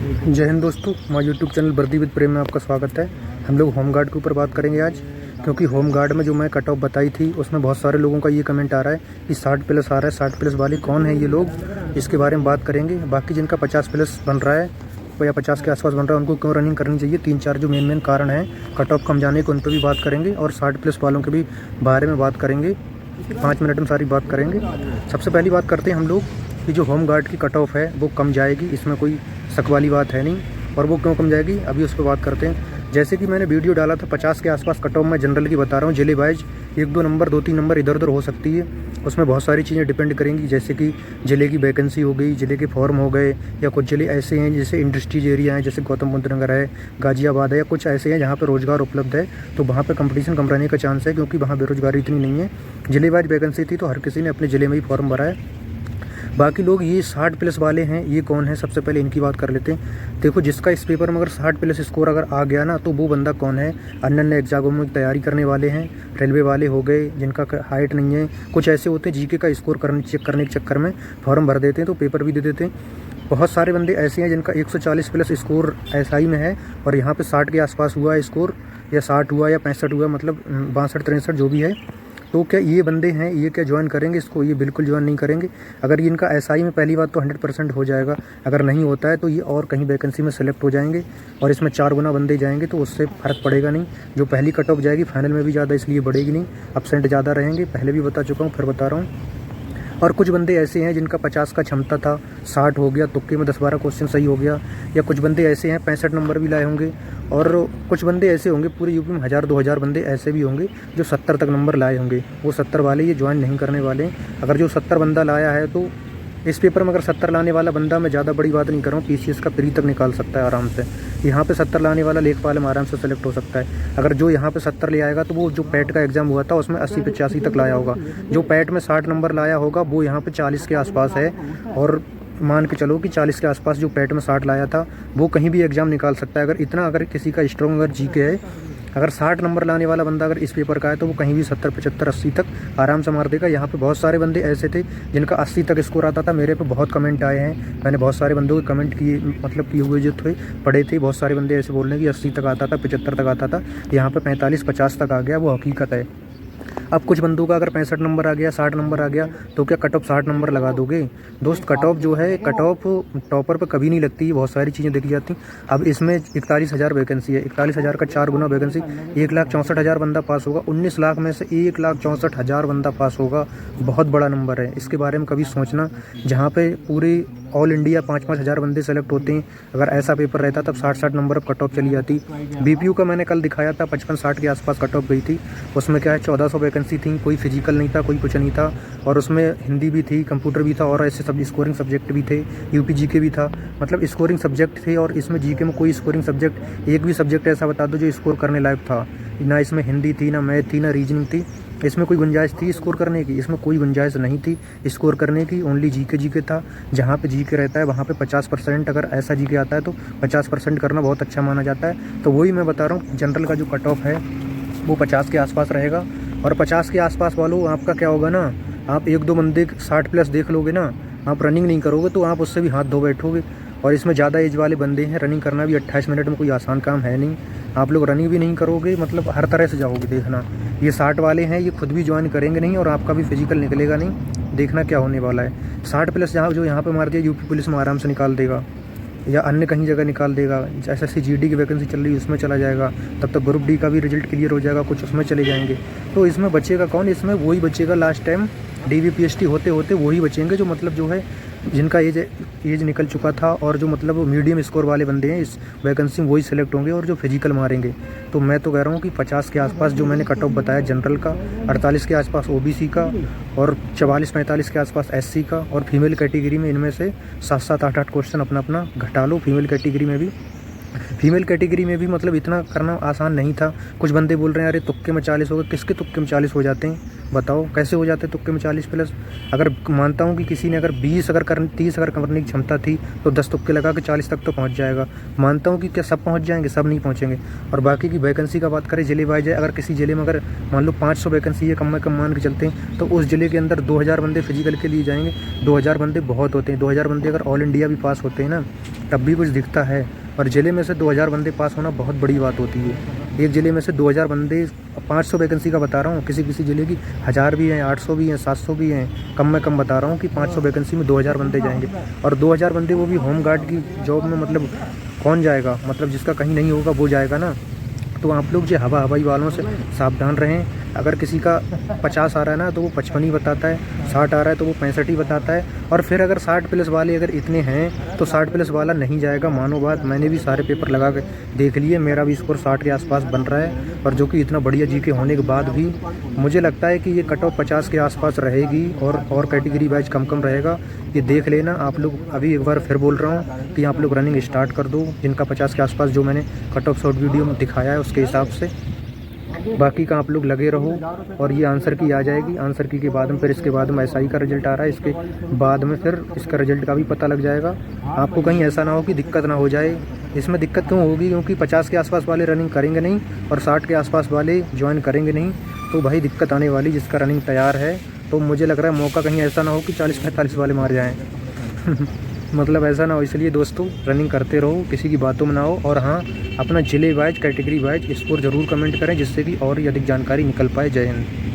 जय हिंद दोस्तों, हमारे यूट्यूब चैनल वर्दी विद प्रेम में आपका स्वागत है। हम लोग होम गार्ड के ऊपर बात करेंगे आज, क्योंकि होम गार्ड में जो मैं कट ऑफ बताई थी उसमें बहुत सारे लोगों का ये कमेंट आ रहा है कि 60+ आ रहा है। 60+ वाले कौन है ये लोग, इसके बारे में बात करेंगे। बाकी जिनका 50+ बन रहा है या 50 के आसपास बन रहा है उनको क्यों रनिंग करनी चाहिए, 3-4 जो मेन कारण हैं कट ऑफ कम जाने के, उन पर भी बात करेंगे। और 60+ वालों के भी बारे में बात करेंगे। 5 मिनट में सारी बात करेंगे। सबसे पहली बात करते हैं हम लोग कि जो होम गार्ड की कट ऑफ है वो कम जाएगी, इसमें कोई शक वाली बात है नहीं। और वो क्यों कम जाएगी अभी उस पर बात करते हैं। जैसे कि मैंने वीडियो डाला था 50 के आसपास कट ऑफ, मैं जनरल की बता रहा हूँ। जिले वाइज 1-2 नंबर 2-3 नंबर इधर उधर हो सकती है, उसमें बहुत सारी चीज़ें डिपेंड करेंगी। जैसे कि ज़िले की वैकेंसी हो गई, ज़िले के फॉर्म हो गए, या कुछ ज़िले ऐसे हैं जैसे इंडस्ट्रीज एरिया हैं, जैसे गौतम बुद्ध नगर है, गाजियाबाद है, या कुछ ऐसे हैं जहाँ पर रोज़गार उपलब्ध है, तो वहाँ पर कंपटीशन कम रहने का चांस है, क्योंकि वहाँ बेरोजगारी इतनी नहीं है। जिले वाइज वैकेंसी थी तो हर किसी ने अपने ज़िले में ही फॉर्म भरा है। बाकी लोग ये 60+ वाले हैं, ये कौन है, सबसे पहले इनकी बात कर लेते हैं। देखो, जिसका इस पेपर में अगर 60+ स्कोर अगर आ गया ना, तो वो बंदा कौन है। अन्य एग्जामों में तैयारी करने वाले हैं, रेलवे वाले हो गए जिनका हाइट नहीं है, कुछ ऐसे होते हैं जीके का स्कोर चेक करने के चक्कर में फॉर्म भर देते हैं तो पेपर भी दे देते हैं। बहुत सारे बंदे ऐसे हैं जिनका 140+ स्कोर एसआई में है और यहाँ पे 60 के आसपास हुआ है स्कोर, या 60 हुआ या 65 हुआ, मतलब 62-63 जो भी है। तो क्या ये बंदे हैं, ये क्या ज्वाइन करेंगे इसको? ये बिल्कुल ज्वाइन नहीं करेंगे। अगर ये इनका एसआई में पहली बात तो 100% हो जाएगा, अगर नहीं होता है तो ये और कहीं वैकेंसी में सेलेक्ट हो जाएंगे और इसमें 4 गुना बंदे जाएंगे, तो उससे फ़र्क पड़ेगा नहीं। जो पहली कट ऑफ जाएगी फाइनल में भी ज़्यादा इसलिए बढ़ेगी नहीं, अपसेंट ज़्यादा रहेंगे। पहले भी बता चुका हूँ, फिर बता रहा हूँ। और कुछ बंदे ऐसे हैं जिनका 50 का क्षमता था, 60 हो गया, तुक्के में 10-12 क्वेश्चन सही हो गया। या कुछ बंदे ऐसे हैं 65 नंबर भी लाए होंगे। और कुछ बंदे ऐसे होंगे, पूरे यूपी में 1000-2000 बंदे ऐसे भी होंगे जो 70 तक नंबर लाए होंगे। वो 70 वाले ये ज्वाइन नहीं करने वाले हैं। अगर जो 70 बंदा लाया है तो इस पेपर में अगर 70 लाने वाला बंदा, मैं ज़्यादा बड़ी बात नहीं कर रहा हूँ, पीसीएस का प्री तक निकाल सकता है आराम से। यहाँ पे 70 लाने वाला लेखपाल में आराम से सेलेक्ट हो सकता है। अगर जो यहाँ पे 70 ले आएगा तो वो जो पैट का एग्ज़ाम हुआ था उसमें 80-85 तक लाया होगा। जो पैट में 60 नंबर लाया होगा वो यहाँ पे 40 के आसपास है। और मान के चलो कि 40 के आसपास जो पैट में 60 लाया था वो कहीं भी एग्ज़ाम निकाल सकता है। अगर इतना, अगर किसी का स्ट्रॉन्ग अगर जीके है, अगर 60 नंबर लाने वाला बंदा अगर इस पेपर का है तो वो कहीं भी 70, 75, 80 तक आराम से मार देगा। यहाँ पे बहुत सारे बंदे ऐसे थे जिनका 80 तक स्कोर आता था। मेरे पे बहुत कमेंट आए हैं, मैंने बहुत सारे बंदों के कमेंट किए, मतलब किए हुए जो थे पढ़े थे। बहुत सारे बंदे ऐसे बोल रहे हैं कि 80 तक आता था, 75 तक आता था, यहाँ पे 45-50 तक आ गया, वो हकीकत है। अब कुछ बंदों का अगर 65 नंबर आ गया, 60 नंबर आ गया, तो क्या कट ऑफ 60 नंबर लगा दोगे? दोस्त, कट ऑफ जो है, कट ऑफ टॉपर पे कभी नहीं लगती है, बहुत सारी चीज़ें देखी जाती। अब इसमें 41,000 वैकेंसी है, 41,000 का 4 गुना वैकेंसी, 1,64,000 बंदा पास होगा। 19 लाख में से 1,64,000 बंदा पास होगा, बहुत बड़ा नंबर है। इसके बारे में कभी सोचना, जहाँ पे पूरे ऑल इंडिया 5-5 हज़ार बंदे सेलेक्ट होते हैं, अगर ऐसा पेपर रहता तब 60-60 नंबर अब कट ऑफ चली जाती। बीपीयू का मैंने कल दिखाया था, 55-60 के आसपास कट ऑफ गई थी। उसमें क्या है, 1400 वैकेंसी थी, कोई फिजिकल नहीं था, कोई कुछ नहीं था, और उसमें हिंदी भी थी, कंप्यूटर भी था, और ऐसे सब स्कोरिंग सब्जेक्ट भी थे, यूपी जीके भी था, मतलब स्कोरिंग सब्जेक्ट थे। और इसमें जीके में कोई स्कोरिंग सब्जेक्ट, एक भी सब्जेक्ट ऐसा बता दो जो स्कोर करने लायक था ना। इसमें हिंदी थी, ना मैथ थी, ना रीजनिंग थी। इसमें कोई गुंजाइश थी स्कोर करने की? इसमें कोई गुंजाइश नहीं थी स्कोर करने की, ओनली जीके था। जहाँ पे जीके रहता है वहाँ पे 50%, अगर ऐसा जीके आता है तो 50% करना बहुत अच्छा माना जाता है। तो वही मैं बता रहा हूँ, जनरल का जो कट ऑफ है वो 50 के आसपास रहेगा। और 50 के आसपास वालों, आपका क्या होगा ना, आप 1-2 बंदे 60+ देख लोगे ना, आप रनिंग नहीं करोगे तो आप उससे भी हाथ धो बैठोगे। और इसमें ज़्यादा एज वाले बंदे हैं, रनिंग करना भी 28 मिनट में कोई आसान काम है नहीं। आप लोग रनिंग भी नहीं करोगे, मतलब हर तरह से जाओगे। देखना, ये 60 वाले हैं, ये खुद भी ज्वाइन करेंगे नहीं और आपका भी फिजिकल निकलेगा नहीं। देखना क्या होने वाला है। 60+ जहाँ जो यहाँ पे मार दिया, यूपी पुलिस में आराम से निकाल देगा, या अन्य कहीं जगह निकाल देगा। एसएससी जीडी की वैकेंसी चल रही है उसमें चला जाएगा, तब तक ग्रुप डी का भी रिजल्ट क्लियर हो जाएगा, कुछ उसमें चले जाएंगे। तो इसमें बचेगा कौन? इसमें वही बचेगा लास्ट टाइम डीवीपीएसटी होते होते वही बचेंगे जो मतलब जो है जिनका एज निकल चुका था, और जो मतलब मीडियम स्कोर वाले बंदे हैं इस वैकेंसी में वही सिलेक्ट होंगे और जो फिजिकल मारेंगे। तो मैं तो कह रहा हूँ कि 50 के आसपास जो मैंने कट ऑफ बताया जनरल का, 48 के आसपास ओबीसी का, और 44-45 के आसपास एससी का, और फीमेल कैटेगरी में इनमें से 7-7, 8-8 क्वेश्चन अपना अपना घटा लो। फीमेल कैटेगरी में भी फीमेल कैटेगरी में भी मतलब इतना करना आसान नहीं था। कुछ बंदे बोल रहे हैं अरे तुक्के में 40 हो गए, किसके तुक्के में 40 हो जाते हैं बताओ, कैसे हो जाते हैं तुक्के में 40 प्लस। अगर मानता हूँ कि किसी ने अगर 20 अगर 30 अगर करने की क्षमता थी तो 10 तुक्के लगा के 40 तक तो पहुँच जाएगा। मानता हूँ कि क्या सब पहुँच जाएंगे, सब नहीं पहुँचेंगे। और बाकी की वैकेंसी का बात करें जिले वाइज, अगर किसी ज़िले में अगर मान लो 500 वैकेंसी है कम में कम मान के चलते हैं, तो उस ज़िले के अंदर 2000 बंदे फिजिकल के लिए जाएंगे। 2000 बंदे बहुत होते हैं। 2000 बंदे अगर ऑल इंडिया भी पास होते हैं ना तब भी कुछ दिखता है। और ज़िले में से 2000 बंदे पास होना बहुत बड़ी बात होती है। एक ज़िले में से 2000 बंदे, 500 वैकेंसी का बता रहा हूँ, किसी किसी ज़िले की 1000 भी हैं, 800 भी हैं, 700 भी हैं। कम में कम बता रहा हूँ कि 500 वैकेंसी में 2000 बंदे जाएंगे। और 2000 बंदे वो भी होम गार्ड की जॉब में, मतलब कौन जाएगा, मतलब जिसका कहीं नहीं होगा वो जाएगा ना। तो आप लोग जो हवाई वालों से सावधान रहें। अगर किसी का 50 आ रहा है ना तो वो 55 ही बताता है, 60 आ रहा है तो वो 65 ही बताता है। और फिर अगर 60 प्लस वाले अगर इतने हैं तो 60 प्लस वाला नहीं जाएगा। मानो बात, मैंने भी सारे पेपर लगा के देख लिए, मेरा भी स्कोर 60 के आसपास बन रहा है। और जो कि इतना बढ़िया जीके होने के बाद भी मुझे लगता है कि ये कट ऑफ 50 के आसपास रहेगी और कैटेगरी वाइज कम कम रहेगा। ये देख लेना आप लोग। अभी एक बार फिर बोल रहा हूँ कि आप लोग रनिंग स्टार्ट कर दो, जिनका 50 के आसपास जो मैंने कट ऑफ शॉर्ट वीडियो में दिखाया है उसके हिसाब से। बाकी का आप लोग लगे रहो। और ये आंसर की आ जाएगी, आंसर की के बाद में फिर इसके बाद में SI का रिजल्ट आ रहा है, इसके बाद में फिर इसका रिजल्ट का भी पता लग जाएगा। आपको कहीं ऐसा ना हो कि दिक्कत ना हो जाए। इसमें दिक्कत क्यों होगी, क्योंकि 50 के आसपास वाले रनिंग करेंगे नहीं और 60 के आसपास वाले ज्वाइन करेंगे नहीं, तो भाई दिक्कत आने वाली। जिसका रनिंग तैयार है तो मुझे लग रहा है मौका कहीं ऐसा ना हो कि 40-45 वाले मार जाएँ मतलब ऐसा ना हो। इसलिए दोस्तों रनिंग करते रहो, किसी की बातों में ना हो। और हाँ, अपना जिले वाइज कैटेगरी वाइज स्कोर ज़रूर कमेंट करें, जिससे कि और ही अधिक जानकारी निकल पाए। जय हिंद।